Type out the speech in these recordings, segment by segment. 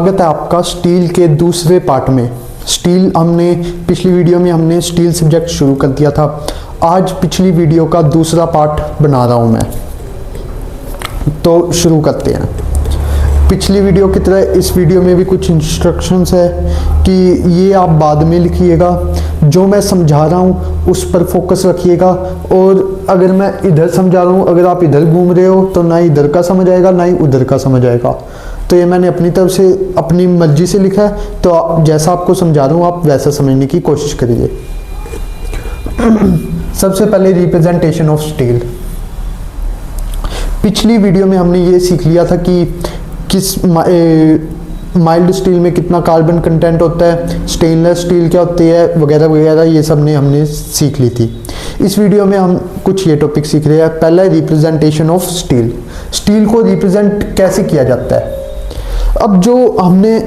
स्वागत है आपका स्टील के दूसरे पार्ट में। स्टील हमने पिछली वीडियो में हमने स्टील सब्जेक्ट शुरू कर दिया था। आज पिछली वीडियो का दूसरा पार्ट बना रहा हूँ मैं, तो शुरू करते हैं। पिछली वीडियो की तरह इस वीडियो में भी कुछ इंस्ट्रक्शंस है कि ये आप बाद में लिखिएगा। जो मैं समझा रहा हूँ उस पर फोकस रखिएगा, और अगर मैं इधर समझा रहा हूँ, अगर आप इधर घूम रहे हो तो ना इधर का समझ आएगा ना ही उधर का समझ आएगा। तो ये मैंने अपनी तरफ से अपनी मर्जी से लिखा है, तो जैसा आपको समझा रहा हूँ आप वैसा समझने की कोशिश करिए। सबसे पहले रिप्रेजेंटेशन ऑफ स्टील। पिछली वीडियो में हमने ये सीख लिया था कि किस माइल्ड स्टील में कितना कार्बन कंटेंट होता है, स्टेनलेस स्टील क्या होती है, वगैरह वगैरह, ये सब हमने सीख ली थी। इस वीडियो में हम कुछ ये टॉपिक सीख रहे हैं। पहला है रिप्रेजेंटेशन ऑफ स्टील। स्टील को रिप्रेजेंट कैसे किया जाता है। अब जो हमने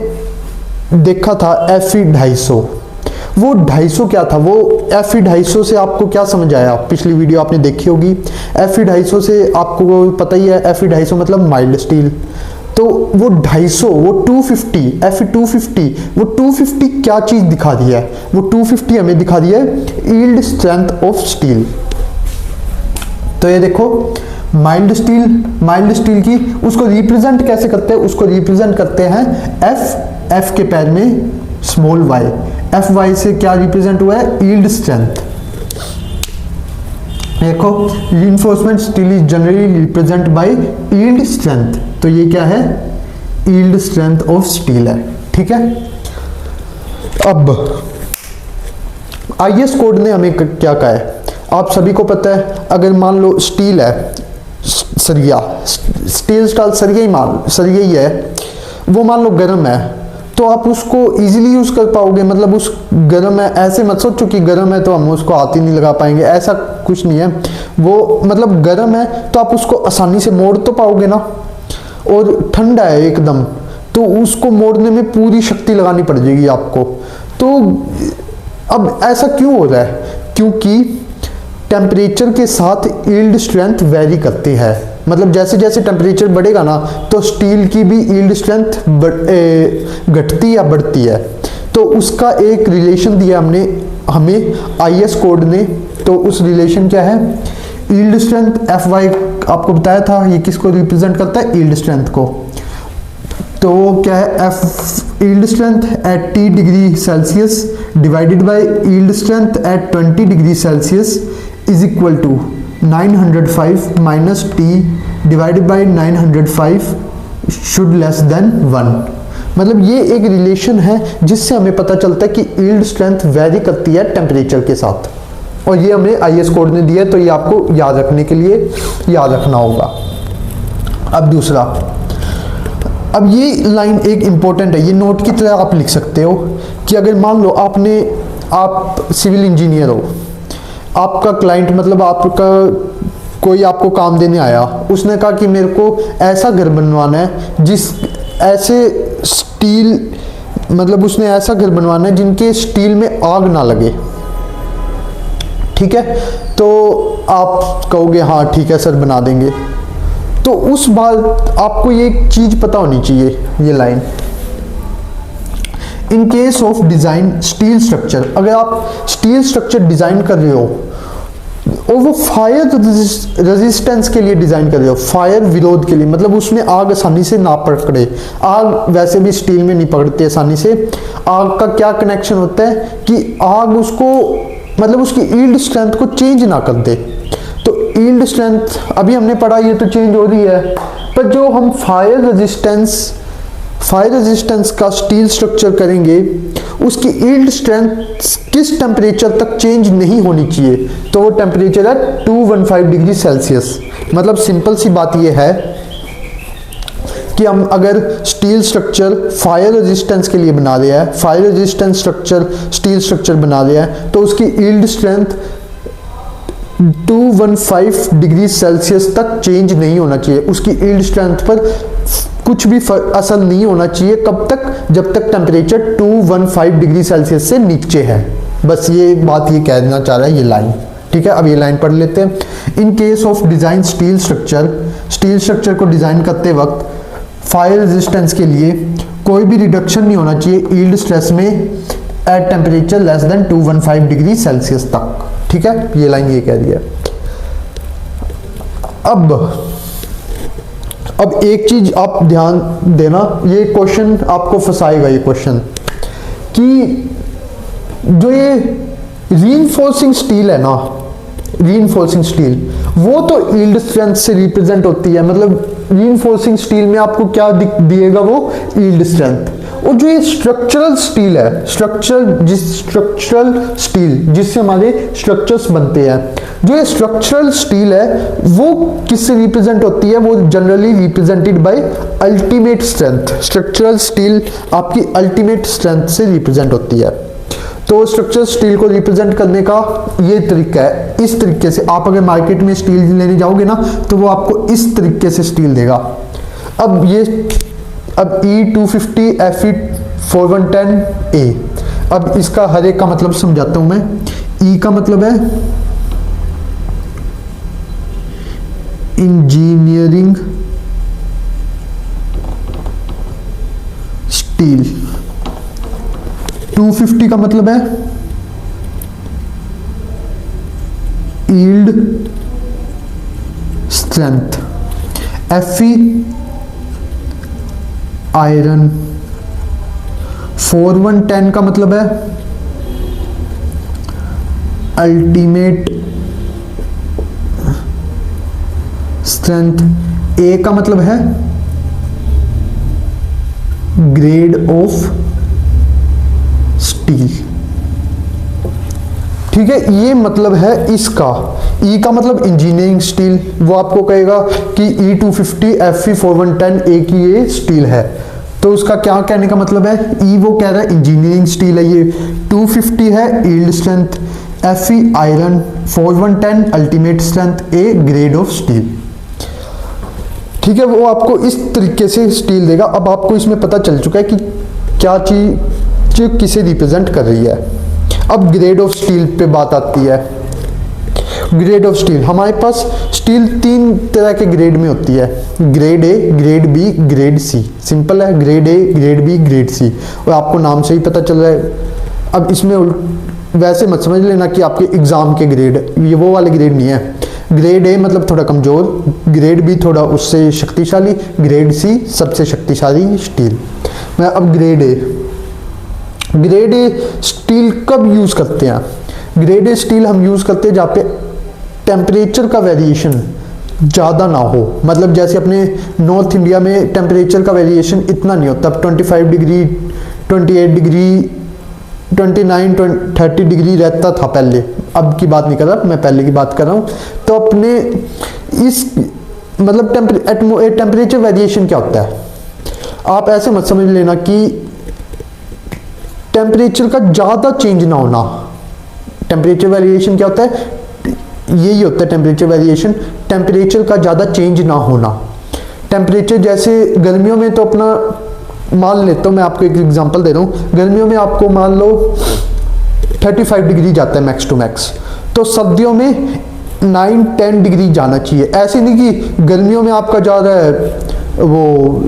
देखा था Fe250, वो 250 क्या था, वो Fe250 से आपको क्या समझ आया। पिछली वीडियो आपने देखी होगी। Fe250 से आपको पता ही है, Fe250 मतलब माइल्ड स्टील। तो वो 250, वो 250, Fe250, वो 250 क्या चीज दिखा दी है, वो 250 हमें दिखा दी है यील्ड स्ट्रेंथ ऑफ स्टील। तो ये देखो माइल्ड स्टील की उसको रिप्रेजेंट कैसे करते हैं, उसको रिप्रेजेंट करते हैं एफ के पैर में स्मॉल वाई। Fy से क्या रिप्रेजेंट हुआ है, यील्ड स्ट्रेंथ। देखो reinforcement steel is generally represent by yield strength. तो ये क्या है, यील्ड स्ट्रेंथ ऑफ स्टील है। ठीक है। अब IS कोड ने हमें क्या कहा है, आप सभी को पता है। अगर मान लो स्टील है, सरिया, स्टील स्टाल सरिया ही है, वो मान लो गर्म है, तो आप उसको इजीली यूज कर पाओगे। मतलब उस गर्म है, ऐसे मत सोचो कि गर्म है तो हम उसको हाथ ही नहीं लगा पाएंगे, ऐसा कुछ नहीं है। वो मतलब गर्म है तो आप उसको आसानी से मोड़ तो पाओगे ना। और ठंडा है एकदम, तो उसको मोड़ने में पूरी शक्ति लगानी पड़ जाएगी आपको। तो अब ऐसा क्यों हो रहा है, क्योंकि टेम्परेचर के साथ यील्ड स्ट्रेंथ वेरी करती है। मतलब जैसे जैसे टेम्परेचर बढ़ेगा ना, तो स्टील की भी यील्ड स्ट्रेंथ घटती या बढ़ती है। तो उसका एक रिलेशन दिया हमें IS कोड ने। तो उस रिलेशन क्या है, यील्ड स्ट्रेंथ Fy आपको बताया था, ये किसको रिप्रेजेंट करता है, यील्ड स्ट्रेंथ को। तो क्या है, yield strength at T degree Celsius divided by yield strength at 20 degree Celsius is equal to 905 minus T divided by 905 should less than 1। मतलब ये एक रिलेशन है जिससे हमें पता चलता है कि यील्ड स्ट्रेंथ वेरी करती है टेम्परेचर के साथ, और ये हमें IS कोड ने दिया है। तो ये आपको याद रखने के लिए याद रखना होगा। अब दूसरा, अब ये लाइन एक इंपॉर्टेंट है, ये नोट की तरह आप लिख सकते हो कि अगर मान लो आप सिविल इंजीनियर हो, आपका क्लाइंट मतलब आपका कोई आपको काम देने आया, उसने कहा कि मेरे को ऐसा घर बनवाना है जिस ऐसे स्टील, मतलब उसने ऐसा घर बनवाना है जिनके स्टील में आग ना लगे। ठीक है, तो आप कहोगे हाँ ठीक है सर बना देंगे। तो उस बात आपको ये चीज पता होनी चाहिए, ये line. In case of design steel structure, अगर आप स्टील स्ट्रक्चर डिजाइन कर रहे हो और वो फायर रेजिस्टेंस के लिए डिजाइन कर रहे हो, फायर विरोध के लिए, मतलब उसमें आग आसानी से ना पकड़े। आग वैसे भी स्टील में नहीं पकड़ती आसानी से। आग का क्या कनेक्शन होता है कि आग उसको मतलब उसकी यील्ड स्ट्रेंथ को चेंज ना कर दे। तो यील्ड स्ट्रेंथ अभी हमने पढ़ा, ये तो चेंज हो रही है, पर जो हम फायर रेजिस्टेंस का स्टील स्ट्रक्चर करेंगे, उसकी यील्ड स्ट्रेंथ किस टेम्परेचर तक चेंज नहीं होनी चाहिए, तो वो टेम्परेचर है 215 डिग्री सेल्सियस। मतलब सिंपल सी बात ये है कि हम अगर स्टील स्ट्रक्चर फायर रेजिस्टेंस के लिए बना लिया है, fire resistance structure steel structure बना लिया है, तो उसकी यील्ड स्ट्रेंथ 215 डिग्री सेल्सियस तक चेंज नहीं होना चाहिए। उसकी यील्ड स्ट्रेंथ पर कुछ भी असर नहीं होना चाहिए। कब तक, जब तक टेम्परेचर 215 डिग्री सेल्सियस से नीचे है। बस ये बात ये कहना चाह रहा है ये लाइन। ठीक है, अब ये लाइन पढ़ लेते हैं। In case of design steel structure को डिजाइन करते वक्त फायर रेजिस्टेंस के लिए कोई भी रिडक्शन नहीं होना चाहिए यील्ड स्ट्रेस में at temperature less than 215 degree Celsius तक। ठीक है, ये लाइन ये कह रही है। अब एक चीज आप ध्यान देना, ये क्वेश्चन आपको फंसाएगा, ये क्वेश्चन कि जो ये रीइंफोर्सिंग स्टील है ना, रीइंफोर्सिंग स्टील वो तो यील्ड स्ट्रेंथ से रिप्रेजेंट होती है। मतलब रीइंफोर्सिंग स्टील में आपको क्या दिएगा, वो यील्ड स्ट्रेंथ। और जो ये स्ट्रक्चरल स्टील है, स्ट्रक्चरल स्टील जिससे हमारे स्ट्रक्चर्स बनते हैं, जो ये स्ट्रक्चरल स्टील है वो किससे रिप्रेजेंट होती है, वो generally represented by ultimate strength. Structural steel आपकी अल्टीमेट स्ट्रेंथ से रिप्रेजेंट होती है। तो स्ट्रक्चरल स्टील को रिप्रेजेंट करने का ये तरीका है। इस तरीके से आप अगर मार्केट में स्टील लेने जाओगे ना तो वो आपको इस तरीके से स्टील देगा। अब E250 Fe410A, अब इसका हर एक का मतलब समझाता हूं मैं। E का मतलब है इंजीनियरिंग स्टील, 250 का मतलब है यील्ड स्ट्रेंथ, Fe आयरन, 410 का मतलब है अल्टीमेट स्ट्रेंथ, A का मतलब है ग्रेड ऑफ स्टील। ठीक है, ये मतलब है इसका। E का मतलब इंजीनियरिंग स्टील, वो आपको कहेगा कि E250 Fe410A की ये स्टील है, तो उसका क्या कहने का मतलब है, E वो कह रहा है इंजीनियरिंग स्टील है ये, 250 है yield strength, Fe iron, 410 ultimate strength, A grade of steel. ठीक है, वो आपको इस तरीके से स्टील देगा। अब आपको इसमें पता चल चुका है कि क्या चीज किसे रिप्रेजेंट कर रही है। अब ग्रेड ऑफ स्टील पे बात आती है। ग्रेड ऑफ स्टील, हमारे पास स्टील 3 तरह के ग्रेड में होती है, grade A, grade B, grade C. Simple है, grade A, grade B, grade C, और आपको नाम से ही पता चल रहा है। अब इसमें वैसे मत समझ लेना कि आपके एग्जाम के ग्रेड, ये वो वाले ग्रेड नहीं है। ग्रेड ए मतलब थोड़ा कमजोर, ग्रेड बी थोड़ा उससे शक्तिशाली, ग्रेड सी सबसे शक्तिशाली स्टील। मैं अब ग्रेड ए स्टील कब यूज करते हैं? ग्रेड ए स्टील हम यूज करते हैं जहाँ पे टेम्परेचर का वेरिएशन ज़्यादा ना हो। मतलब जैसे अपने नॉर्थ इंडिया में टेम्परेचर का वेरिएशन इतना नहीं होता, 25 डिग्री, 28 डिग्री, 29, 30 डिग्री रहता था पहले, अब की बात नहीं कर रहा मैं, पहले की बात कर रहा हूँ। तो अपने इस मतलब टेम्परेचर वेरिएशन क्या होता है, आप ऐसे मत समझ लेना कि टेम्परेचर का ज़्यादा चेंज ना होना। टेम्परेचर वेरिएशन क्या होता है, यही होता है टेम्परेचर वेरिएशन, टेम्परेचर का ज़्यादा चेंज ना होना। टेम्परेचर जैसे गर्मियों में तो अपना मान लेता हूँ, मैं आपको एक एग्जांपल दे रहा हूँ। गर्मियों में आपको मान लो 35 डिग्री जाता है मैक्स टू मैक्स, तो सर्दियों में 9-10 डिग्री जाना चाहिए। ऐसे नहीं कि गर्मियों में आपका जा रहा है वो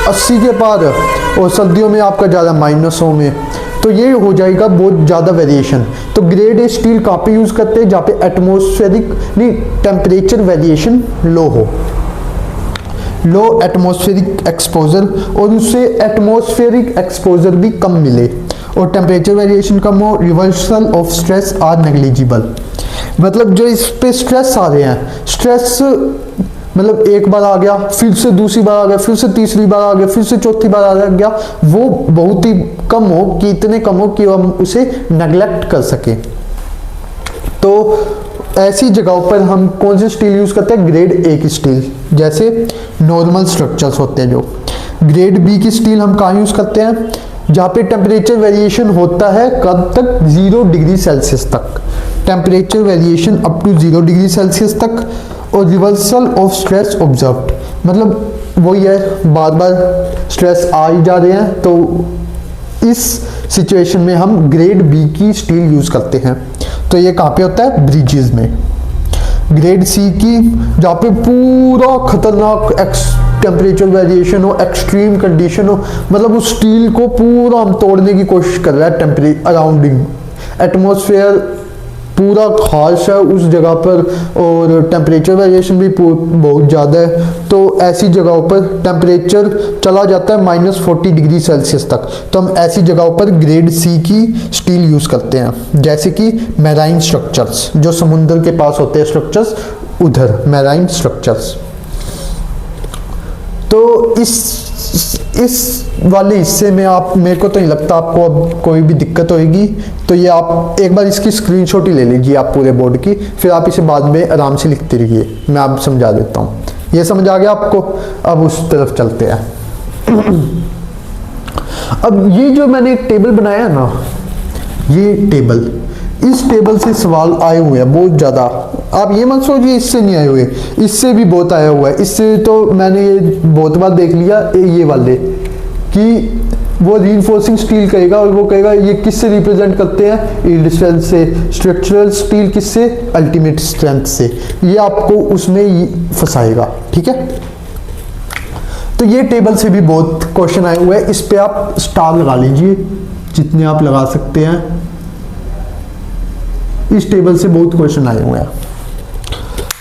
80 के पार और सर्दियों में आपका जा रहा है -100 में, तो ये हो जाएगा बहुत ज़्यादा वेरिएशन। तो ग्रेड ए स्टील कहाँ पे यूज़ करते हैं, जहाँ पे एटमॉस्फेरिक नहीं टेम्परेचर वेरिएशन लो हो, लो एटमॉस्फेरिक एक्सपोजर, और उससे एटमॉस्फेरिक एक्सपोजर भी कम मिले और टेम्परेचर वेरिएशन कम हो, reversal of stress are negligible. मतलब जो इस पे स्ट्रेस आ रहे हैं, स्ट्रेस मतलब एक बार आ गया, फिर से दूसरी बार आ गया, फिर से तीसरी बार आ गया, फिर से चौथी बार आ गया, वो बहुत ही कम हो, कि इतने कम हो कि हम उसे नेग्लेक्ट कर सके। तो ऐसी जगहों पर हम कौन सी स्टील यूज करते हैं, ग्रेड ए की स्टील, जैसे नॉर्मल स्ट्रक्चर्स होते हैं जो। ग्रेड बी की स्टील हम कहाँ यूज करते हैं, जहाँ पे टेम्परेचर वेरिएशन होता है कब तक, 0 डिग्री सेल्सियस तक, temperature variation up to 0 degree Celsius तक, और रिवर्सल ऑफ स्ट्रेस ऑब्जर्व्ड, मतलब वही है बार बार स्ट्रेस आ ही जा रहे हैं, तो इस सिचुएशन में हम ग्रेड बी की स्टील यूज करते हैं। तो ये कहाँ पे होता है, ब्रिजेस में। ग्रेड सी की जहाँ पे पूरा खतरनाक टेम्परेचर वेरिएशन हो, एक्सट्रीम कंडीशन हो, मतलब उस स्टील को पूरा हम तोड़ने की कोशिश कर रहे हैं, टेम्परेचर अराउंडिंग एटमॉस्फेयर पूरा खास है उस जगह पर और टेम्परेचर वेरिएशन भी बहुत ज़्यादा है, तो ऐसी जगहों पर टेम्परेचर चला जाता है -40 डिग्री सेल्सियस तक। तो हम ऐसी जगहों पर ग्रेड सी की स्टील यूज़ करते हैं, जैसे कि मैराइन स्ट्रक्चर्स, जो समुद्र के पास होते हैं स्ट्रक्चर्स, उधर मैराइन स्ट्रक्चर्स। तो इस वाले हिस्से में आप, मेरे को तो नहीं लगता आपको अब कोई भी दिक्कत होगी, तो ये आप एक बार इसकी स्क्रीनशॉट ही ले लीजिए आप पूरे बोर्ड की, फिर आप इसे बाद में आराम से लिखते रहिए, मैं आप समझा देता हूँ। ये समझ आ गया आपको? अब उस तरफ चलते हैं। अब ये जो मैंने एक टेबल बनाया है ना, ये टेबल, इस टेबल से सवाल आए हुए हैं बहुत ज़्यादा। आप ये मत सोचिए इससे नहीं आए हुए, इससे भी बहुत आया हुआ है। इससे तो मैंने ये बहुत बार देख लिया, ये वाले कि वो रीइंफोर्सिंग स्टील कहेगा और वो कहेगा ये किससे रिप्रेजेंट करते हैं, यील्ड स्ट्रेंथ से, स्ट्रक्चरल स्टील किससे, अल्टीमेट स्ट्रेंथ से। ये आपको उसमें फंसाएगा, ठीक है। तो ये टेबल से भी बहुत क्वेश्चन आए हुए हैं, इस पे आप स्टार लगा लीजिए जितने आप लगा सकते हैं। इस टेबल से बहुत क्वेश्चन आए हुए हैं।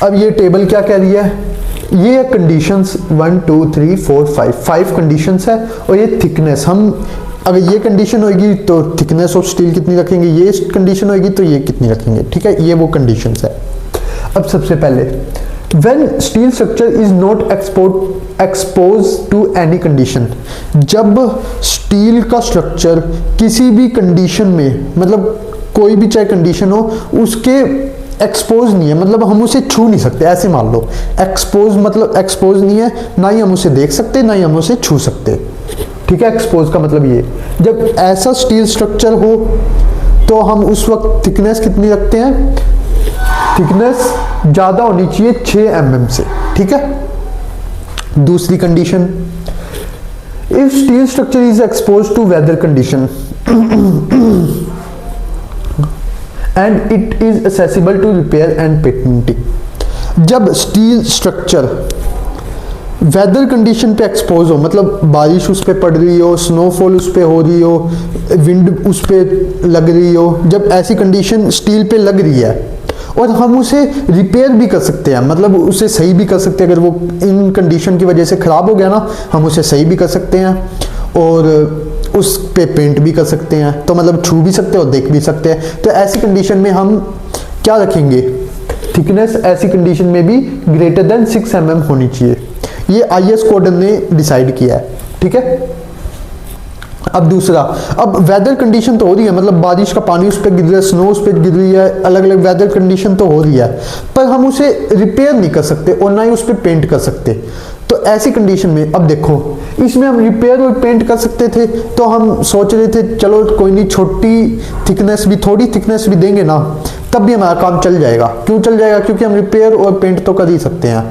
अब ये टेबल क्या कह रही है, ये कंडीशंस 1 2 3 4 5 कंडीशंस है, और ये थिकनेस, हम अगर ये कंडीशन होगी तो थिकनेस ऑफ स्टील कितनी रखेंगे, ये कंडीशन होगी तो ये कितनी रखेंगे, ठीक है। ये वो कंडीशंस है। अब सबसे पहले, when steel structure is not expose to any condition, जब स्टील का स्ट्रक्चर किसी भी कंडीशन में, मतलब कोई भी चाहे कंडीशन हो, उसके एक्सपोज नहीं है, मतलब हम उसे छू नहीं सकते, ऐसे मान लो। एक्सपोज मतलब एक्सपोज नहीं है, ना ही हम उसे देख सकते, ना ही हम उसे छू सकते, ठीक है। एक्सपोज का मतलब ये, जब ऐसा स्टील स्ट्रक्चर हो तो हम उस वक्त थिकनेस कितनी रखते हैं, थिकनेस ज़्यादा होनी चाहिए 6 mm से, ठीक है। दूसरी condition, if steel structure is expose to weather condition and it is accessible to repair and patenting, जब स्टील स्ट्रक्चर वेदर कंडीशन पे एक्सपोज हो, मतलब बारिश उस पर पड़ रही हो, स्नोफॉल उस पर हो रही हो, विंड उस पर लग रही हो, जब ऐसी कंडीशन स्टील पे लग रही है और हम उसे रिपेयर भी कर सकते हैं, मतलब उसे सही भी कर सकते हैं, अगर वो इन कंडीशन की वजह से ख़राब हो गया ना, हम उसे सही भी कर सकते हैं और उस पे पेंट भी कर सकते हैं, तो मतलब छू भी सकते हैं और देख भी सकते हैं। तो ऐसी कंडीशन में हम क्या रखेंगे, थिकनेस ऐसी कंडीशन में भी ग्रेटर देन 6 mm होनी चाहिए। ये IS कोड ने डिसाइड किया है, ठीक है। अब दूसरा, अब वेदर कंडीशन तो हो रही है, मतलब बारिश का पानी उस पर गिर रहा है, स्नो उस पर गिर रही है, अलग अलग वेदर कंडीशन तो हो रही है, पर हम उसे रिपेयर नहीं कर सकते और ना ही उस पर पेंट कर सकते। तो ऐसी कंडीशन में, अब देखो, इसमें हम रिपेयर और पेंट कर सकते थे, तो हम सोच रहे थे चलो कोई नहीं, छोटी थिकनेस भी, थोड़ी थिकनेस भी देंगे ना, तब भी हमारा काम चल जाएगा। क्यों चल जाएगा, क्योंकि हम रिपेयर और पेंट तो कर ही सकते हैं।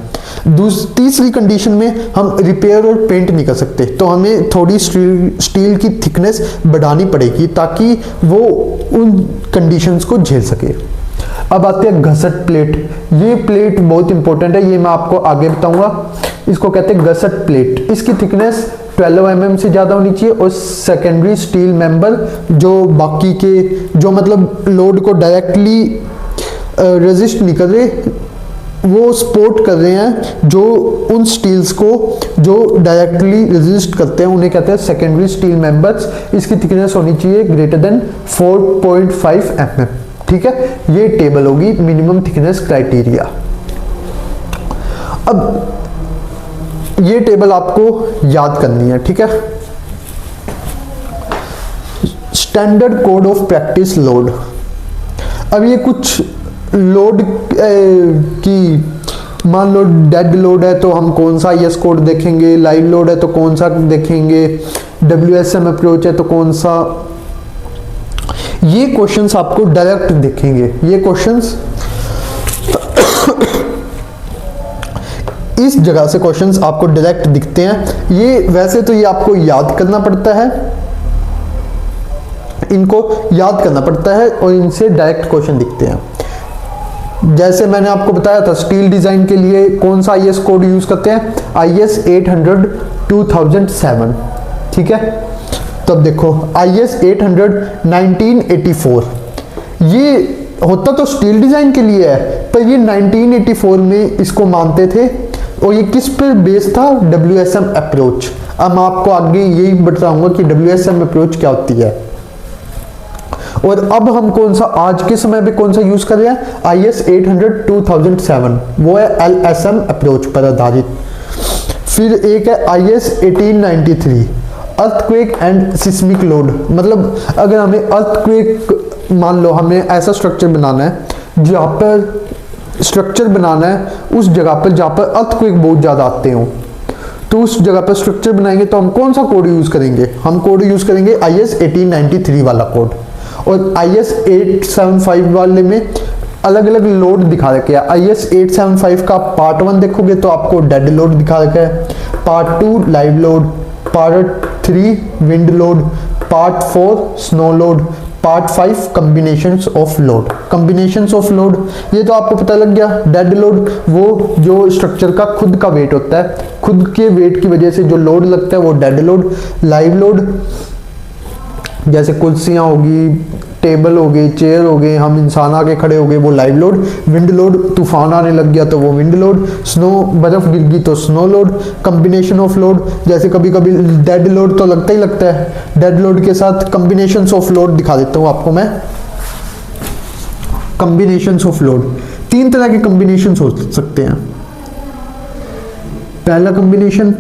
तीसरी कंडीशन में हम रिपेयर और पेंट नहीं कर सकते, तो हमें थोड़ी स्टील की थिकनेस बढ़ानी पड़ेगी ताकि वो उन कंडीशंस को झेल सके। अब आते हैं घसट प्लेट। ये प्लेट बहुत इंपॉर्टेंट है, ये मैं आपको आगे बताऊंगा। इसको कहते हैं घसट प्लेट। इसकी थिकनेस 12 mm से ज़्यादा होनी चाहिए और सेकेंडरी स्टील मेंबर जो बाकी के, जो मतलब लोड को डायरेक्टली रेजिस्ट नहीं कर रहे, वो सपोर्ट कर रहे हैं, जो उन स्टील्स को जो डायरेक्टली रेजिस्ट करते हैं, उन्हें कहते हैं सेकेंडरी स्टील मेंबर्स। इसकी थिकनेस होनी चाहिए ग्रेटर देन 4.5 mm, ठीक है। ये टेबल होगी मिनिमम थिकनेस क्राइटेरिया। अब ये टेबल आपको याद करनी है, ठीक है। Standard code of practice load. अब ये कुछ लोड की, मान लो डेड लोड है तो हम कौन सा IS कोड देखेंगे, लाइव लोड है तो कौन सा देखेंगे, WSM अप्रोच है तो कौन सा। ये क्वेश्चंस आपको डायरेक्ट दिखेंगे, ये क्वेश्चंस इस जगह से क्वेश्चंस आपको डायरेक्ट दिखते हैं। ये वैसे तो ये आपको याद करना पड़ता है, इनको याद करना पड़ता है और इनसे डायरेक्ट क्वेश्चन दिखते हैं। जैसे मैंने आपको बताया था स्टील डिज़ाइन के लिए कौन सा IS कोड यूज़ करते हैं, IS 800 2007, ठीक है। तब देखो IS 800 1984, ये होता तो स्टील डिज़ाइन के लिए है, पर ये 1984 में इसको मानते थे। और ये किस पर बेस था, WSM अप्रोच। अब मैं आपको आगे यही बताऊंगा कि WSM अप्रोच क्या होती है। और अब हम कौन सा आज के समय में कौन सा यूज कर रहे हैं, IS 800 2007, वो है LSM अप्रोच पर आधारित। फिर एक है IS 1893 earthquake and seismic load. मतलब अगर हमें अर्थक्वेक, मान लो हमें ऐसा स्ट्रक्चर बनाना है जहाँ पर स्ट्रक्चर बनाना है उस जगह पर जहाँ पर अर्थक्वेक बहुत ज़्यादा आते हो, तो उस जगह पर स्ट्रक्चर बनाएंगे तो हम कौन सा कोड यूज़ करेंगे, हम कोड यूज़ करेंगे IS 1893 वाला कोड। और IS 875 वाले में अलग अलग लोड दिखा रखे हैं। IS 875 का पार्ट 1 देखोगे तो आपको डेड लोड दिखा रखा है, part 2 live load, part 3 wind load, part 4 snow load, part 5 combinations of load. Combinations of load ये तो आपको पता लग गया। डेड लोड वो जो स्ट्रक्चर का खुद का वेट होता है, खुद के वेट की वजह से जो लोड लगता है वो डेड लोड। लाइव लोड जैसे कुर्सियाँ होगी, टेबल हो गई, चेयर हो गई, हम इंसान आके खड़े हो गए, वो लाइव लोड। विंड लोड तूफान आने लग गया तो वो विंड लोड। स्नो बर्फ गिर गई तो snow load. Combination of load जैसे कभी कभी डेड लोड तो लगता ही लगता है, डेड लोड के साथ कॉम्बिनेशंस ऑफ लोड दिखा देता हूँ आपको मैं। कॉम्बिनेशंस ऑफ लोड, 3 तरह के कॉम्बिनेशंस हो सकते हैं। पहला combination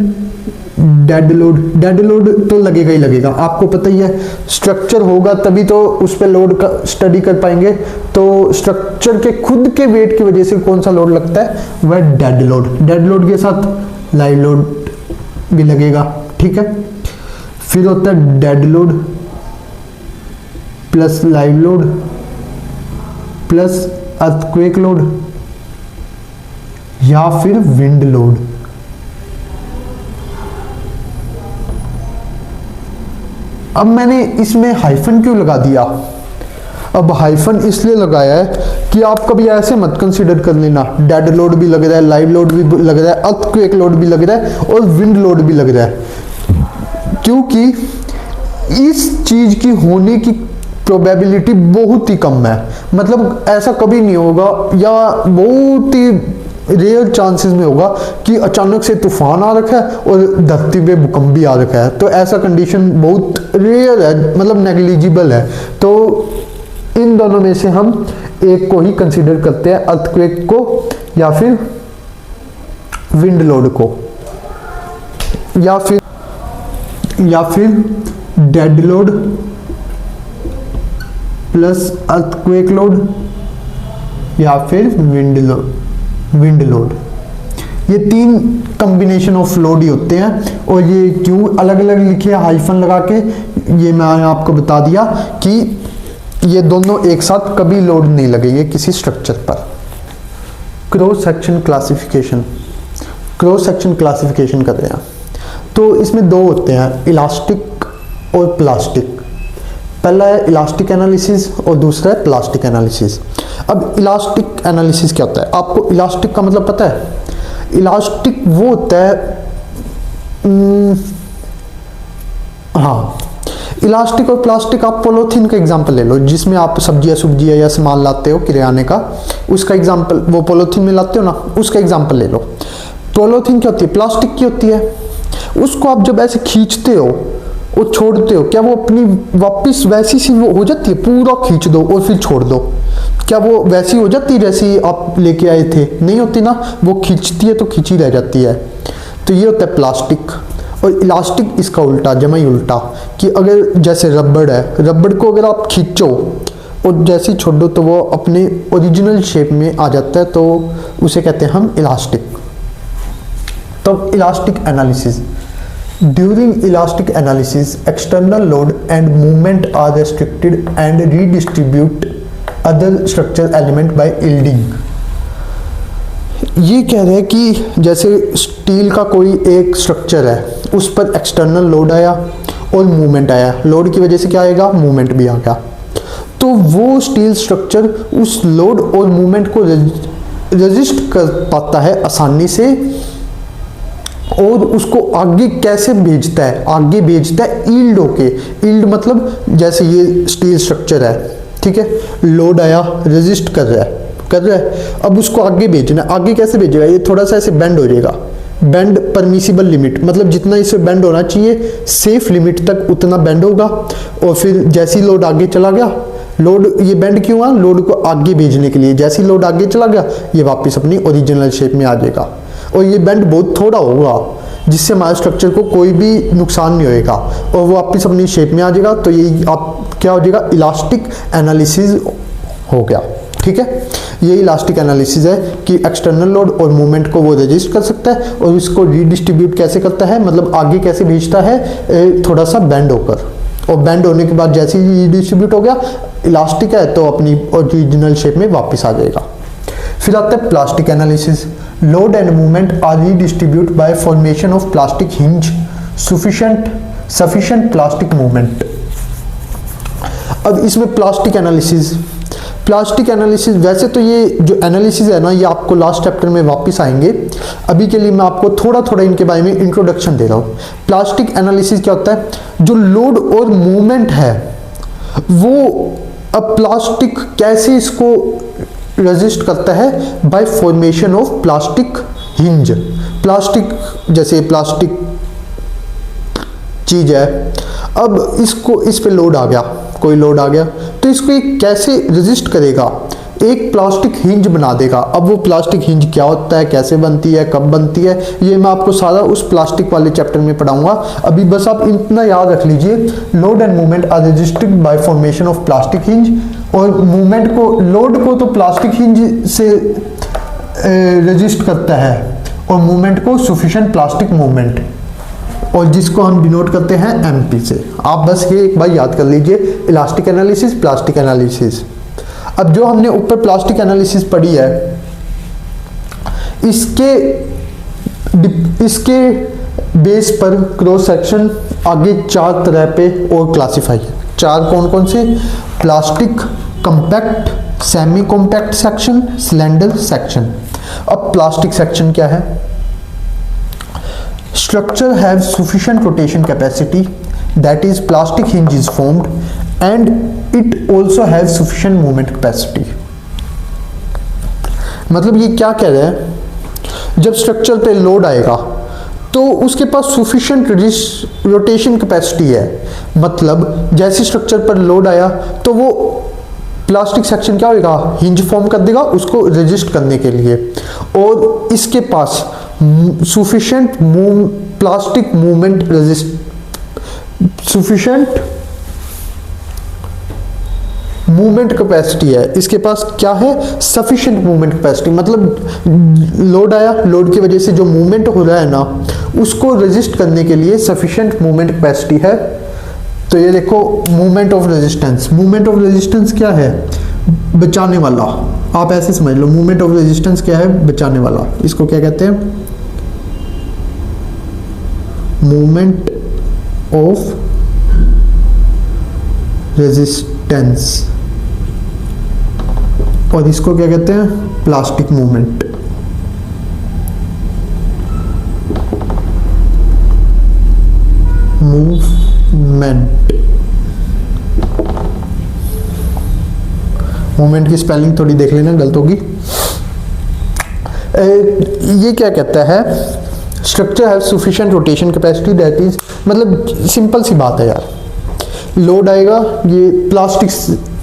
dead load. Dead load तो लगेगा ही लगेगा, आपको पता ही है, स्ट्रक्चर होगा तभी तो उस पर लोड का स्टडी कर पाएंगे। तो स्ट्रक्चर के खुद के वेट की वजह से कौन सा लोड लगता है, वह डेड लोड। डेड लोड के साथ लाइव लोड भी लगेगा, ठीक है। फिर होता है dead load plus live load plus earthquake load या फिर विंड लोड। अब मैंने इसमें हाइफन क्यों लगा दिया, अब हाइफन इसलिए लगाया है कि आप कभी ऐसे मत कंसीडर कर लेना डेड लोड भी लग रहा है, लाइव लोड भी लग रहा है, अर्थक्वेक लोड भी लग रहा है और विंड लोड भी लग रहा है, क्योंकि इस चीज की होने की प्रोबेबिलिटी बहुत ही कम है। मतलब ऐसा कभी नहीं होगा या बहुत ही रेयर चांसेस में होगा कि अचानक से तूफान आ रखा है और धरती पे भूकंप भी आ रखा है। तो ऐसा कंडीशन बहुत रेयर है, मतलब नेग्लिजिबल है। तो इन दोनों में से हम एक को ही कंसीडर करते हैं, अर्थक्वेक को या फिर विंड लोड को, या फिर dead load plus earthquake load या फिर विंड लोड। ये 3 कॉम्बिनेशन ऑफ लोड ही होते हैं। और ये क्यों अलग अलग लिखे हाइफन लगा के, ये मैंने आपको बता दिया कि ये दोनों एक साथ कभी लोड नहीं लगेंगे किसी स्ट्रक्चर पर। Cross section classification, cross section classification कर रहे हैं तो इसमें 2 होते हैं, इलास्टिक और प्लास्टिक। पहला है इलास्टिक एनालिसिस और दूसरा है प्लास्टिक एनालिसिस। अब इलास्टिक एनालिसिस क्या होता है, आपको इलास्टिक का मतलब पता है? इलास्टिक वो होता है, हाँ, इलास्टिक और प्लास्टिक, आप पॉलीथीन का एग्जांपल ले लो, जिसमें आप सब्जियां या सामान लाते हो किराने का, उसका एग्जांपल, वो पॉलीथीन में लाते हो ना, उसका एग्जांपल ले लो। पॉलीथीन क्या होती है? प्लास्टिक की होती है। उसको आप जब ऐसे खींचते हो और छोड़ते हो, क्या वो अपनी वापस वैसी सी वो हो जाती है? पूरा खींच दो और फिर छोड़ दो, क्या वो वैसी हो जाती है जैसी आप लेके आए थे? नहीं होती ना, वो खींचती है तो खींची रह जाती है। तो ये होता है प्लास्टिक। और इलास्टिक इसका उल्टा, जमा ही उल्टा, कि अगर जैसे रबड़ है, रबड़ को अगर आप खींचो और जैसे ही छोड़ दो तो वो अपने ओरिजिनल शेप में आ जाता है, तो उसे कहते हैं हम इलास्टिक। तो elastic analysis, during elastic analysis external load and movement are restricted and redistribute other structural element by yielding। ये कह रहे हैं कि जैसे स्टील का कोई एक स्ट्रक्चर है, उस पर एक्सटर्नल लोड आया और मूवमेंट आया, लोड की वजह से क्या आएगा? मूवमेंट भी आ गया। तो वो स्टील स्ट्रक्चर उस लोड और मूवमेंट को रेजिस्ट कर पाता है आसानी से, और उसको आगे कैसे भेजता है, आगे भेजता है ईल्ड होके। ईल्ड मतलब जैसे ये स्टील स्ट्रक्चर है, ठीक है, लोड आया, रेजिस्ट कर रहा है, अब उसको आगे भेजना है। आगे कैसे भेजेगा, ये थोड़ा सा ऐसे बेंड हो जाएगा, बेंड परमिसिबल लिमिट, मतलब जितना इसे बेंड होना चाहिए सेफ लिमिट तक उतना बेंड होगा, और फिर जैसी लोड आगे चला गया, लोड ये बेंड क्यों हुआ, लोड को आगे भेजने के लिए, जैसी लोड आगे चला गया ये वापस अपनी ओरिजिनल शेप में आ जाएगा, और ये बेंड बहुत थोड़ा होगा जिससे हमारे स्ट्रक्चर को कोई भी नुकसान नहीं होएगा, और वो वापस अपनी शेप में आ जाएगा। तो ये आप क्या हो जाएगा, इलास्टिक एनालिसिस हो गया, ठीक है। ये इलास्टिक एनालिसिस है कि एक्सटर्नल लोड और मूवमेंट को वो रजिस्ट कर सकता है, और इसको रीडिस्ट्रीब्यूट कैसे करता है, मतलब आगे कैसे भेजता है, थोड़ा सा बेंड होकर, और बेंड होने के बाद जैसे ही रीडिस्ट्रीब्यूट हो गया, इलास्टिक है तो अपनी ओरिजिनल शेप में वापस आ जाएगा। फिर आता है plastic analysis. Load and movement are redistribute by formation of plastic hinge sufficient plastic movement. अब इसमें प्लास्टिक एनालिसिस वैसे तो ये जो एनालिसिस है ना, ये आपको लास्ट चैप्टर में वापस आएंगे, अभी के लिए मैं आपको थोड़ा इनके बारे में इंट्रोडक्शन दे रहा हूँ। प्लास्टिक एनालिसिस क्या होता है, जो लोड और मूवमेंट है वो अब प्लास्टिक कैसे इसको रेजिस्ट करता है, bye formation of plastic hinge. Plastic जैसे प्लास्टिक चीज है, अब इसको इस पे लोड आ गया, कोई लोड आ गया, तो इसको ये कैसे रेजिस्ट करेगा, एक प्लास्टिक हिंज बना देगा। अब वो प्लास्टिक हिंज क्या होता है, कैसे बनती है, कब बनती है, ये मैं आपको सारा उस प्लास्टिक वाले चैप्टर में पढ़ाऊंगा। अभी बस आप इतना याद रख लीजिए, load and movement are resisted by formation of plastic hinge, और मूवमेंट को, लोड को तो प्लास्टिक हिंज से रेजिस्ट करता है, और मूवमेंट को सफिशिएंट प्लास्टिक मूवमेंट, और जिसको हम डिनोट करते हैं एमपी से। आप बस ये एक बार याद कर लीजिए, इलास्टिक एनालिसिस, प्लास्टिक एनालिसिस। अब जो हमने ऊपर प्लास्टिक एनालिसिस पढ़ी है, इसके बेस पर क्रॉस सेक्शन आगे 4 तरह पे और क्लासिफाई है। 4 कौन कौन से, plastic, compact, semi compact section, cylinder section. अब प्लास्टिक सेक्शन क्या है, structure have sufficient rotation capacity, that is plastic hinge is formed, and it also has sufficient movement capacity। मतलब ये क्या कह रहा है, जब स्ट्रक्चर पे लोड आएगा तो उसके पास सफिशिएंट रोटेशन कैपेसिटी है, मतलब जैसे स्ट्रक्चर पर लोड आया तो वो प्लास्टिक सेक्शन क्या होगा, हिंज फॉर्म कर देगा उसको रेजिस्ट करने के लिए, और इसके पास sufficient plastic movement sufficient movement capacity है। इसके पास क्या है, सफिशिएंट मूवमेंट कैपेसिटी, मतलब लोड आया, लोड की वजह से जो मूवमेंट हो रहा है ना, उसको रेजिस्ट करने के लिए सफिशिएंट मूवमेंट कैपेसिटी है। तो ये देखो, movement of resistance, movement of resistance क्या है, बचाने वाला, आप ऐसे समझ लो, मूवमेंट ऑफ रेजिस्टेंस क्या है, बचाने वाला। इसको क्या कहते हैं, मूवमेंट ऑफ रेजिस्टेंस, और इसको क्या कहते हैं, प्लास्टिक मूवमेंट। मूवमेंट की स्पेलिंग थोड़ी देख लेना, गलत होगी। ये क्या कहता है, structure have sufficient rotation capacity, that is, मतलब सिंपल सी बात है यार, लोड आएगा, ये प्लास्टिक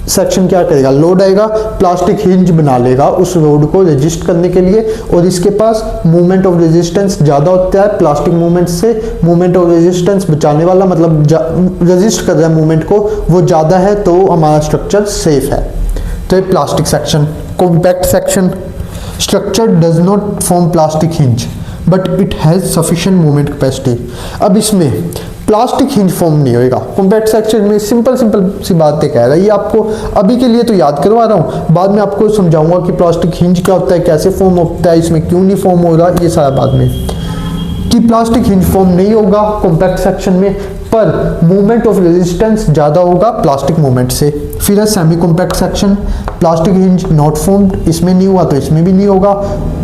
सेक्शन क्या करेगा, लोड आएगा, प्लास्टिक हिंज बना लेगा उस लोड को रेजिस्ट करने के लिए, और इसके पास मूवमेंट ऑफ रेजिस्टेंस ज़्यादा होता है प्लास्टिक मूवमेंट से, मूवमेंट ऑफ रेजिस्टेंस बचाने वाला, मतलब रेजिस्ट कर रहा है मूवमेंट को, वो ज़्यादा है, तो हमारा स्ट्रक्चर सेफ है। तो ये plastic section. Compact section, structure does not form plastic hinge but it has sufficient movement capacity. अब इसमें प्लास्टिक हिंज फॉर्म नहीं होएगा। कॉम्पैक्ट सेक्शन में सिंपल सी बातें कह रहा है, ये आपको अभी के लिए तो याद करवा रहा हूँ, बाद में आपको समझाऊंगा कि प्लास्टिक हिंज क्या होता है, कैसे फॉर्म होता है, इसमें क्यों नहीं फॉर्म हो रहा, ये सारा बाद में। कि प्लास्टिक हिंज फॉर्म नहीं होगा कॉम्पैक्ट सेक्शन में, पर मूवमेंट ऑफ रेजिस्टेंस ज़्यादा होगा प्लास्टिक मूवमेंट से। फिर है semi compact section, plastic hinge not formed, इसमें नहीं हुआ तो इसमें भी नहीं होगा।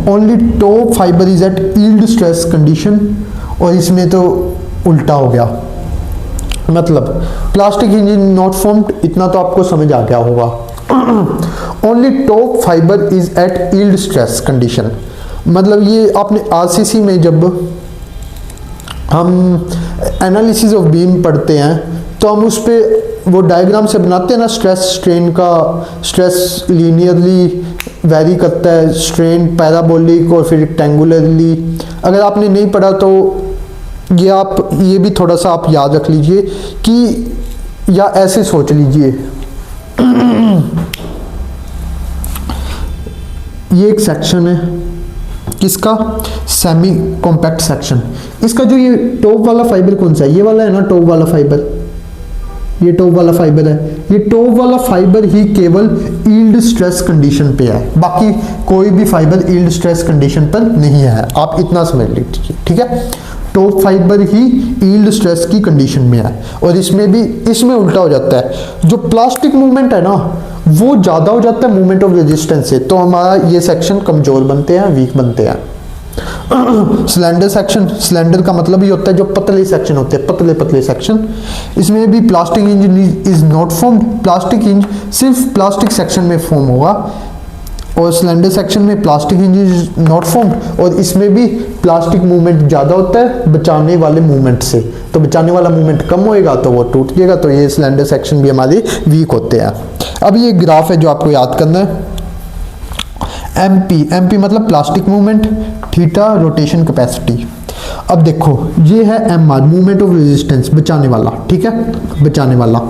Only top fibre is at yield stress condition, और इसमें तो उल्टा हो गया, मतलब प्लास्टिक हिंज नॉट फॉर्म्ड, इतना तो आपको समझ आ गया होगा। Only top fibre is at yield stress condition, मतलब ये आपने आरसीसी में जब हम एनालिसिस ऑफ बीम पढ़ते हैं तो हम उस पर वो डायग्राम से बनाते हैं ना, स्ट्रेस स्ट्रेन का, स्ट्रेस लीनियरली वेरी करता है, स्ट्रेन पैराबोलिक और फिर रेक्टेंगुलरली। अगर आपने नहीं पढ़ा तो ये आप ये भी थोड़ा सा आप याद रख लीजिए कि, या ऐसे सोच लीजिए ये एक सेक्शन है किसका, सेमी कॉम्पैक्ट सेक्शन। इसका जो ये टॉप वाला फाइबर कौन सा है, ये वाला है ना टॉप वाला फाइबर, ये टॉप वाला फाइबर है। ये टॉप वाला फाइबर ही केवल यील्ड स्ट्रेस कंडीशन पे है, बाकी कोई भी फाइबर यील्ड स्ट्रेस कंडीशन पर नहीं है, आप इतना समझ लीजिए, ठीक है। टॉप फाइबर ही यील्ड स्ट्रेस की कंडीशन में है, और इसमें भी इसमें उल्टा हो जाता है, जो प्लास्टिक मूवमेंट है ना वो ज़्यादा हो जाता है मूवमेंट ऑफ रेजिस्टेंस से, तो हमारा ये सेक्शन कमज़ोर बनते हैं, वीक बनते हैं। सिलेंडर सेक्शन, सिलेंडर का मतलब ये होता है जो पतले सेक्शन होते हैं, पतले पतले सेक्शन, इसमें भी plastic hinge is not formed, plastic hinge सिर्फ प्लास्टिक सेक्शन में फॉर्म होगा, और सिलेंडर सेक्शन में plastic hinge is not formed, और इसमें भी प्लास्टिक मूवमेंट ज़्यादा होता है बचाने वाले मूवमेंट से, तो बचाने वाला मूवमेंट कम होएगा तो वो टूट जाएगा, तो ये सिलेंडर सेक्शन भी हमारे वीक होते हैं। अब ये ग्राफ है जो आपको याद करना है, एमपी मतलब plastic movement, theta rotation capacity. अब देखो ये है एमआर मूवमेंट ऑफ रेजिस्टेंस, बचाने वाला, ठीक है, बचाने वाला।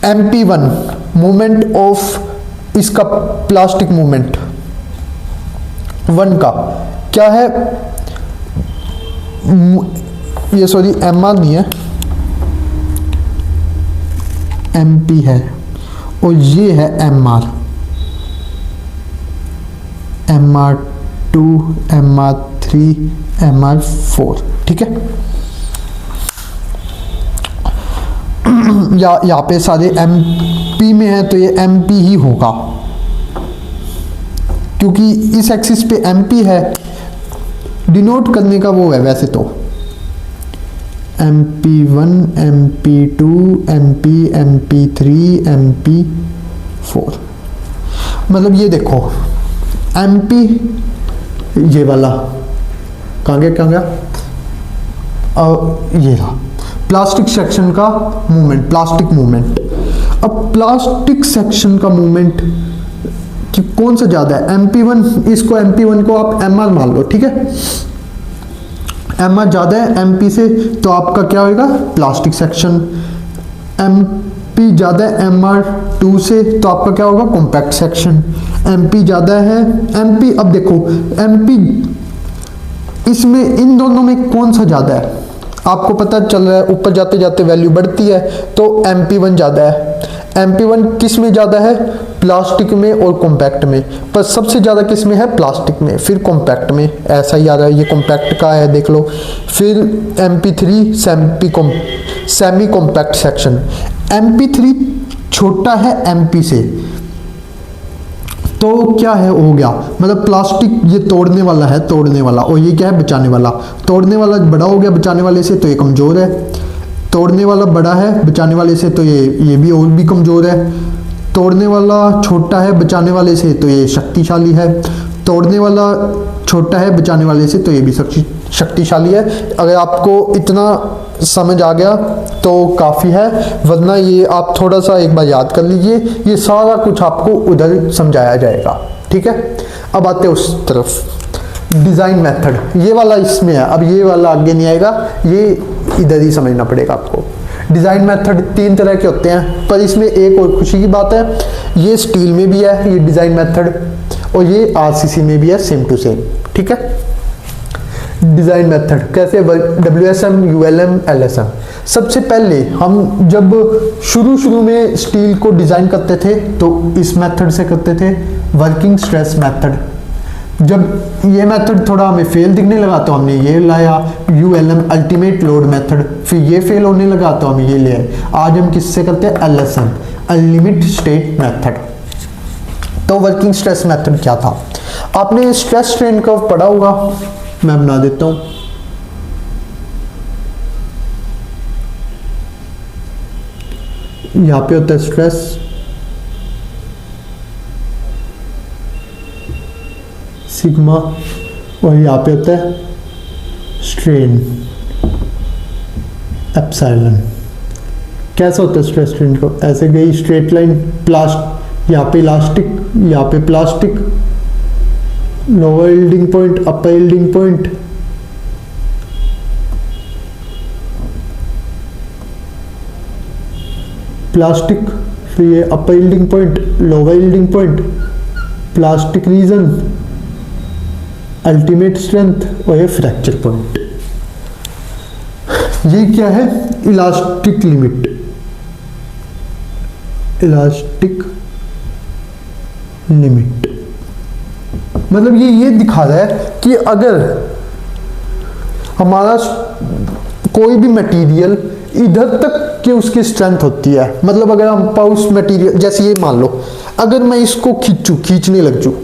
MP1 मूवमेंट ऑफ इसका प्लास्टिक मूवमेंट 1 का क्या है, ये सॉरी एमआर नहीं है, MP है, और ये है MR, MR2, MR3, MR4, ठीक है। या यहाँ पे सारे MP में है तो ये MP ही होगा, क्योंकि इस एक्सिस पे MP है, डिनोट करने का वो है वैसे तो MP1, MP2, MP, MP3, MP4, मतलब ये देखो MP ये वाला कहाँ गया, और ये रहा प्लास्टिक सेक्शन का मूवमेंट, प्लास्टिक मूवमेंट। अब प्लास्टिक सेक्शन का मूवमेंट कि कौन सा ज़्यादा है, MP1, इसको MP1 को आप MR मान लो, ठीक है, MR ज़्यादा है MP से, तो आपका क्या होगा प्लास्टिक सेक्शन। MP ज़्यादा है MR2 से, तो आपका क्या होगा कॉम्पैक्ट सेक्शन। MP ज़्यादा है MP, अब देखो MP इसमें इन दोनों में कौन सा ज़्यादा है आपको पता चल रहा है, ऊपर जाते जाते वैल्यू बढ़ती है, तो MP1 ज़्यादा है। MP1 किस में ज़्यादा है, प्लास्टिक में और कॉम्पैक्ट में, पर सबसे ज़्यादा किस में है, प्लास्टिक में, फिर कॉम्पैक्ट में, ऐसा ही आ रहा है, ये कॉम्पैक्ट का है देख लो। फिर MP3 semi compact section, MP3 छोटा है MP से, तो क्या है हो गया, मतलब प्लास्टिक ये तोड़ने वाला है, तोड़ने वाला, और ये क्या है बचाने वाला। तोड़ने वाला बड़ा हो गया बचाने वाले से, तो ये कमज़ोर है। तोड़ने वाला बड़ा है बचाने वाले से, तो ये भी और भी कमज़ोर है। तोड़ने वाला छोटा है बचाने वाले से, तो ये शक्तिशाली है। तोड़ने वाला छोटा है बचाने वाले से, तो ये भी शक्तिशाली है। अगर आपको इतना समझ आ गया तो काफ़ी है, वरना ये आप थोड़ा सा एक बार याद कर लीजिए, ये सारा कुछ आपको उधर समझाया जाएगा, ठीक है। अब आते हैं उस तरफ, डिज़ाइन मेथड, ये वाला इसमें है, अब ये वाला आगे नहीं आएगा, ये इधर ही समझना पड़ेगा आपको। डिज़ाइन मेथड 3 तरह के होते हैं, पर इसमें एक और खुशी की बात है, ये स्टील में भी है ये डिज़ाइन मेथड, और ये RCC में भी है, सेम टू सेम, ठीक है। डिज़ाइन मेथड कैसे, WSM, ULM, LSM। सबसे पहले हम जब शुरू में स्टील को डिज़ाइन करते थे तो इस मेथड से करते थे, वर्किंग स्ट्रेस मेथड। जब ये मेथड थोड़ा हमें फेल दिखने लगा तो हमने ये लाया ULM अल्टीमेट लोड मेथड, फिर ये फेल होने लगा तो हम ये ले आए। आज हम किससे करते हैं? LSM limit state method. तो वर्किंग स्ट्रेस मेथड क्या था? आपने स्ट्रेस स्ट्रेन कर्व पढ़ा होगा, मैं बना देता हूं। यहां पे होता है स्ट्रेस, सिग्मा, और यहाँ पे होता है स्ट्रेन, एप्सिलॉन। कैसा होता है स्ट्रेस स्ट्रेन को? ऐसे गई स्ट्रेट लाइन, यहाँ पे इलास्टिक, यहाँ पे plastic, lower yielding point, upper yielding point, plastic, फिर ये upper yielding point, lower yielding point, plastic region, ultimate strength, और ये फ्रैक्चर पॉइंट। ये क्या है? Elastic limit, elastic limit. मतलब ये दिखा रहा है कि अगर हमारा कोई भी मटेरियल इधर तक कि उसकी स्ट्रेंथ होती है, मतलब अगर हम पाउस मटेरियल, जैसे ये मान लो अगर मैं इसको खींचने लग जाऊं,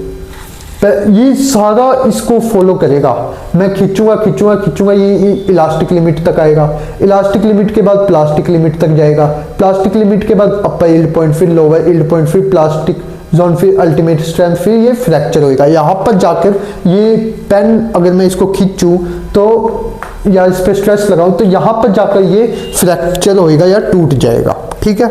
ये सारा इसको फॉलो करेगा, मैं खींचूंगा, ये इलास्टिक लिमिट तक आएगा, इलास्टिक लिमिट के बाद प्लास्टिक लिमिट तक जाएगा, प्लास्टिक लिमिट के बाद अपर यील्ड पॉइंट, फिर लोअर यील्ड पॉइंट, फिर प्लास्टिक जोन, फिर अल्टीमेट स्ट्रेंथ, फिर ये फ्रैक्चर होएगा। यहाँ पर जाकर ये पेन अगर मैं इसको खींचूं तो या इस पे स्ट्रेस लगाऊं तो यहाँ पर जाकर ये फ्रैक्चर होएगा या टूट जाएगा, ठीक है।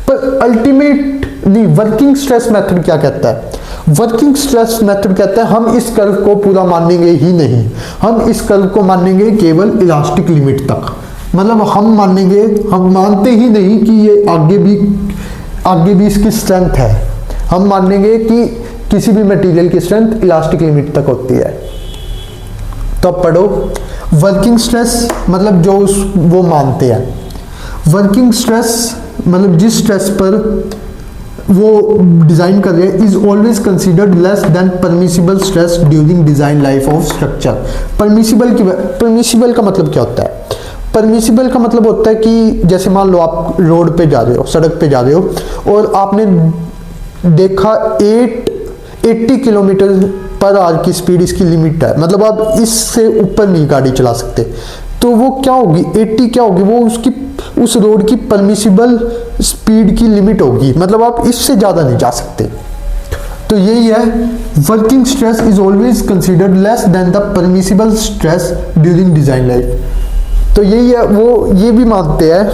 पर अल्टीमेट नहीं, वर्किंग स्ट्रेस मेथड क्या कहता है? वर्किंग स्ट्रेस मेथड कहता है हम इस कर्व को पूरा मानेंगे ही नहीं, हम इस कर्व को मानेंगे केवल इलास्टिक लिमिट तक। मतलब हम मानते ही नहीं कि ये आगे भी इसकी स्ट्रेंथ है, हम मानेंगे कि किसी भी मटेरियल की स्ट्रेंथ इलास्टिक लिमिट तक होती है। तो अब पढ़ो वर्किंग स्ट्रेस, मतलब जो वो मानते हैं। वर्किंग स्ट्रेस मतलब जिस स्ट्रेस पर वो डिजाइन कर रहे हैं is always considered less than permissible stress during design life of structure. Permissible का मतलब क्या होता है? परमिसिबल का मतलब होता है कि जैसे मान लो आप रोड पे जा रहे हो, सड़क पे जा रहे हो और आपने देखा 80 किलोमीटर पर आवर की स्पीड इसकी लिमिट है, मतलब आप इससे ऊपर नहीं गाड़ी चला सकते, तो वो क्या होगी? 80 क्या होगी? वो उस रोड की परमिसिबल स्पीड की लिमिट होगी, मतलब आप इससे ज़्यादा नहीं जा सकते। तो यही है, working stress is always considered less than the permissible stress during design life. तो यही है, वो ये भी मानते हैं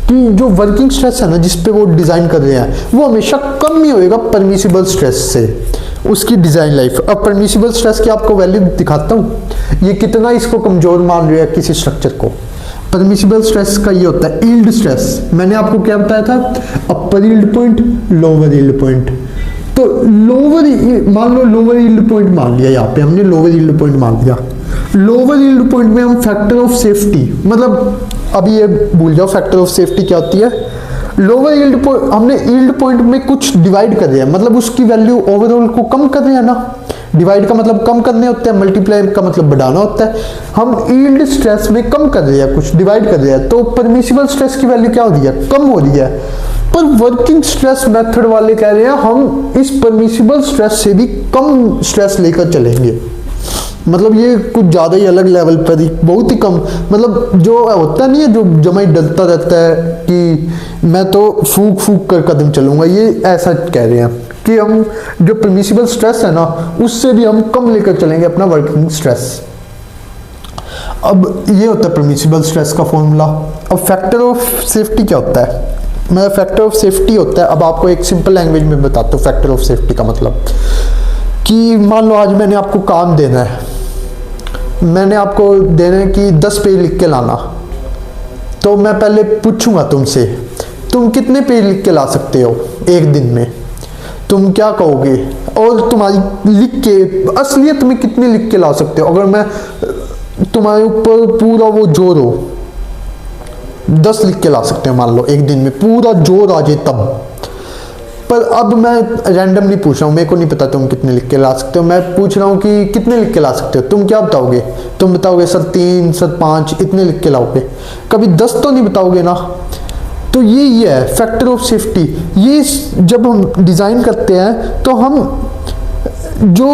कि जो वर्किंग स्ट्रेस है ना जिसपे वो डिजाइन कर रहे हैं वो हमेशा कम ही होएगा परमिसिबल स्ट्रेस से, उसकी डिजाइन लाइफ। अब परमिसिबल स्ट्रेस की आपको वैल्यू दिखाता हूँ, ये कितना इसको कमजोर मान रहे हैं किसी स्ट्रक्चर को। परमिसिबल स्ट्रेस का ये होता है यील्ड स्ट्रेस, मैंने आपको क्या बताया था? Upper yield point, lower yield point. तो मान लो लोअर यील्ड पॉइंट मान लिया, यहाँ पे हमने लोअर यील्ड पॉइंट मान लिया। लोअर यील्ड पॉइंट में हम फैक्टर ऑफ सेफ्टी, मतलब अभी ये भूल जाओ फैक्टर ऑफ सेफ्टी क्या होती है। लोअर यील्ड पॉइंट हमने यील्ड पॉइंट में कुछ डिवाइड कर रहे हैं, मतलब उसकी वैल्यू ओवरऑल को कम कर रहे हैं ना। डिवाइड का मतलब कम करने होता है, मल्टीप्लाई का मतलब बढ़ाना होता है। हम यील्ड स्ट्रेस में कम कर रहे हैं, कुछ डिवाइड कर रहे हैं, तो परमिसिबल स्ट्रेस की वैल्यू क्या हो रही है? कम हो रही है। पर वर्किंग स्ट्रेस मेथड वाले कह रहे हैं हम इस परमिसिबल स्ट्रेस से भी कम स्ट्रेस लेकर चलेंगे, मतलब ये कुछ ज़्यादा ही अलग लेवल पर ही, बहुत ही कम, मतलब जो होता नहीं है जो जमा ही डरता रहता है कि मैं तो फूक कर कदम चलूंगा, ये ऐसा कह रहे हैं कि हम जो परमिसिबल स्ट्रेस है ना उससे भी हम कम लेकर चलेंगे अपना वर्किंग स्ट्रेस। अब ये होता है परमिसिबल स्ट्रेस का फॉर्मूला। अब फैक्टर ऑफ सेफ्टी क्या होता है? मतलब फैक्टर ऑफ सेफ्टी होता है, अब आपको एक सिंपल लैंग्वेज में बताता हूँ फैक्टर ऑफ सेफ्टी का मतलब। कि मान लो आज मैंने आपको काम देना है, मैंने आपको देना है कि 10 पेज लिख के लाना, तो मैं पहले पूछूंगा तुमसे तुम कितने पेज लिख के ला सकते हो एक दिन में, तुम क्या कहोगे? और तुम्हारी लिख के असलियत में कितने लिख के ला सकते हो? अगर मैं तुम्हारे ऊपर पूरा वो जोर हो, 10 लिख के ला सकते हो मान लो एक दिन में, पूरा जोर आ जाए तब। पर अब मैं रैंडमली पूछ रहा हूँ, मेरे को नहीं पता तुम कितने लिख के ला सकते हो, मैं पूछ रहा हूँ कि कितने लिख के ला सकते हो, तुम क्या बताओगे? तुम बताओगे सर 3, सर 5, इतने लिख के लाओगे, कभी 10 तो नहीं बताओगे ना। तो ये है फैक्टर ऑफ सेफ्टी। ये जब हम डिज़ाइन करते हैं तो हम जो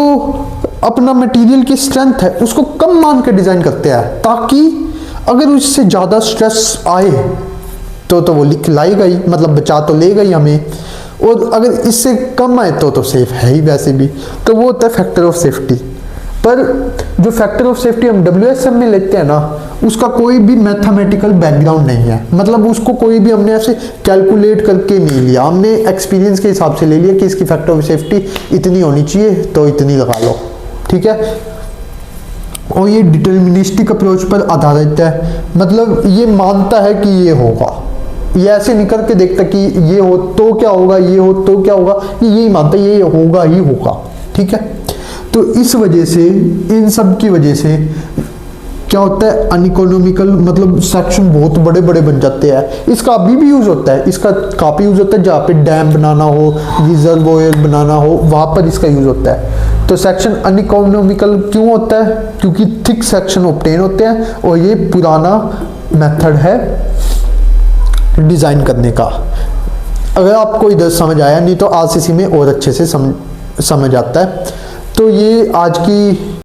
अपना मटेरियल की स्ट्रेंथ है उसको कम मान के डिज़ाइन करते हैं, ताकि अगर उससे ज़्यादा स्ट्रेस आए तो वो लिख लाएगा ही, मतलब बचा तो लेगा ही हमें, और अगर इससे कम आए तो सेफ है ही वैसे भी। तो वो होता है फैक्टर ऑफ सेफ्टी। पर जो फैक्टर ऑफ सेफ्टी हम WSM में लेते हैं ना, उसका कोई भी मैथमेटिकल बैकग्राउंड नहीं है, मतलब उसको कोई भी हमने ऐसे कैलकुलेट करके नहीं लिया, हमने एक्सपीरियंस के हिसाब से ले लिया कि इसकी फैक्टर ऑफ सेफ्टी इतनी होनी चाहिए तो इतनी लगा लो, ठीक है। और ये डिटर्मिनिस्टिक अप्रोच पर आधारित है, मतलब ये मानता है कि ये होगा, ये ऐसे नहीं करके देखता कि ये हो तो क्या होगा, ये हो तो क्या होगा, ये यही मानता है ये होगा ही होगा, ठीक है। तो इस वजह से, इन सब की वजह से क्या होता है, अनइकोनॉमिकल मतलब सेक्शन बहुत बड़े बड़े बन जाते हैं। इसका अभी भी यूज़ होता है, इसका काफ़ी यूज़ होता है, जहाँ पे डैम बनाना हो, रिजर्वोयर बनाना हो, वहाँ पर इसका यूज़ होता है। तो सेक्शन अनइकोनॉमिकल क्यों होता है? क्योंकि थिक सेक्शन ऑब्टेन होते हैं, और ये पुराना मेथड है डिज़ाइन करने का। अगर आपको इधर समझ आया, नहीं तो RCC में और अच्छे से समझ आता है। तो ये आज की